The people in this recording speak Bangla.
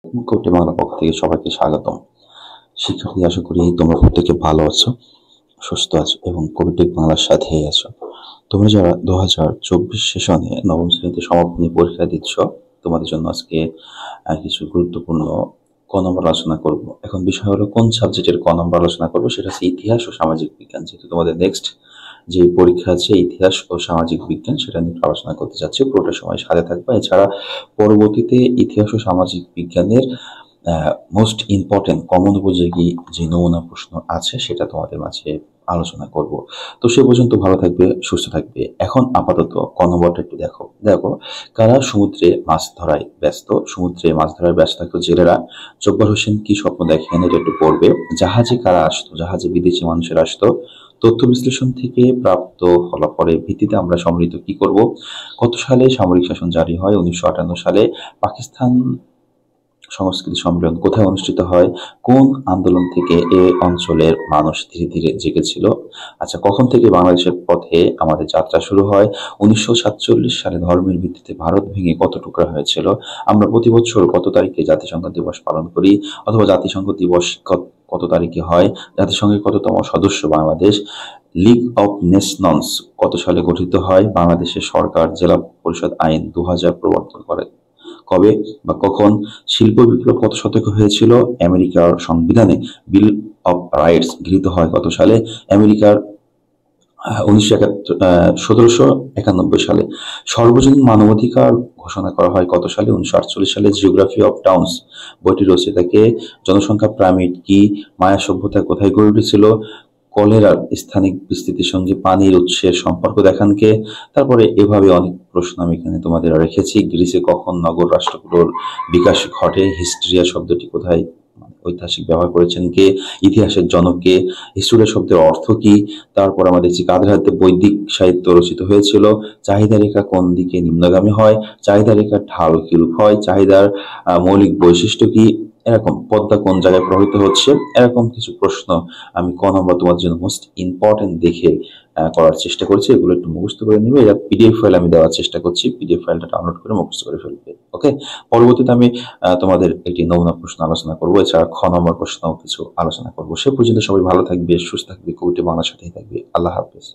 কোটি বাংলা পক্ষ থেকে সবাইকে স্বাগতম। শিক্ষার্থী, আশা করি তোমরা প্রত্যেকে ভালো আছো, সুস্থ আছো এবং কোভিটেক বাংলার সাথেই আছো। তোমরা যারা 2024 সেশনে নবম শ্রেণীতে সমাপনী পরীক্ষা দিচ্ছ, তোমাদের জন্য আজকে কিছু গুরুত্বপূর্ণ ক নম্বর আলোচনা করব। এখন বিষয় হলো কোন সাবজেক্টের ক নম্বর আলোচনা করবো, সেটা হচ্ছে ইতিহাস ও সামাজিক বিজ্ঞান। যেহেতু তোমাদের নেক্সট যে পরীক্ষা আছে ইতিহাস ও সামাজিক বিজ্ঞান, সেটা নিয়ে আলোচনা করতে যাচ্ছি। পুরোটা সময় সাথে থাকবে। এছাড়া পরবর্তীতে ইতিহাস ও সামাজিক বিজ্ঞানের মোস্ট ইম্পর্টেন্ট কমন উপযোগী যে নমুনা প্রশ্ন আছে সেটা তোমাদের মাঝে আলোচনা করব। তো সে পর্যন্ত ভালো থাকবে, সুস্থ থাকবে। এখন আপাতত ক নম্বরটা একটু দেখো। কারা সমুদ্রে মাছ ধরায় ব্যস্ত? সমুদ্রে মাছ ধরায় ব্যস্ত থাকতো জেলেরা। জব্বার হোসেন কি স্বপ্ন দেখেন, এটা একটু পড়বে। জাহাজে কারা আসতো? জাহাজে বিদেশি মানুষেরা আসতো। তথ্য বিশ্লেষণ থেকে প্রাপ্ত ফলাফলের ভিত্তিতে আমরা সমৃদ্ধ কি করব? কত সালে সামরিক শাসন জারি হয়? 1958 সালে। পাকিস্তান সংস্কৃতি সম্মেলন কোথায় অনুষ্ঠিত হয়? কোন আন্দোলন থেকে এ অঞ্চলের মানুষ ধীরে ধীরে জেগেছিল? আচ্ছা, কখন থেকে বাংলাদেশের পথে আমাদের যাত্রা শুরু হয়? 1947 সালে। ধর্মের ভিত্তিতে ভারত ভেঙে কত টুকরা হয়েছিল? আমরা প্রতি বছর কত তারিখে জাতিসংঘ দিবস পালন করি? অথবা জাতিসংঘ দিবস কত তারিখে হয়? জাতিসংঘের কততম সদস্য বাংলাদেশ? লিগ অব নেশনস কত সালে গঠিত হয়? বাংলাদেশের সরকার জেলা পরিষদ আইন 2000 প্রবর্তন করে কবে বা কখন? শিল্প বিপ্লব কত শতকে হয়েছিল? আমেরিকার সংবিধানে বিল অব রাইটস গৃহীত হয় কত সালে? আমেরিকার 1791 সালে। সর্বজনীন মানবাধিকার ঘোষণা করা হয় কত সালে? 1948 সালে। জিওগ্রাফি অফ টাউন্স বইটি রচিতাকে। জনসংখ্যা পিরামিড কি? মায়া সভ্যতা কোথায় গড়ে উঠেছিল? কলেরার স্থানিক বিস্তৃতির সঙ্গে পানির উৎসের সম্পর্ক দেখান কে? তারপরে এভাবে অনেক প্রশ্ন আমি এখানে তোমাদের রেখেছি। গ্রিসে কখন নগর রাষ্ট্রগুলোর বিকাশ ঘটে? হিস্ট্রিয়া শব্দটি কোথায় ঐতিহাসিক ব্যবহার করেছেন কে? ইতিহাসের জনক কে? হিস্টোরিয়া শব্দের অর্থ কি? তারপর আমরা দেখছি কাদের হাতে বৈদিক সাহিত্য রচিত হয়েছিল? চাহিদা রেখা কোন দিকে নিম্নগামী হয়? চাহিদা রেখার ঢাল কিরূপ হয়? চাহিদার মৌলিক বৈশিষ্ট্য কি? এরকম পদ্মা কোন জায়গায় প্রবাহিত হচ্ছে? এরকম কিছু প্রশ্ন আমি ক নম্বর তোমাদের জন্য মোস্ট ইম্পর্টেন্ট দেখে করার চেষ্টা করছি। এগুলো একটু মুখস্থ করে নিবে। এটা পিডিএফ ফাইল আমি দেওয়ার চেষ্টা করছি। পিডিএফ ফাইলটা ডাউনলোড করে মুখস্থ করে ফেলবে। ওকে। পরবর্তীতে আমি তোমাদের একটি নমুনা প্রশ্ন আলোচনা করবো। এছাড়া খ নম্বর প্রশ্ন কিছু আলোচনা করবো। সে পর্যন্ত সবাই ভালো থাকবে, সুস্থ থাকবে, কবিটি বাংলার সাথেই থাকবে। আল্লাহ হাফেজ।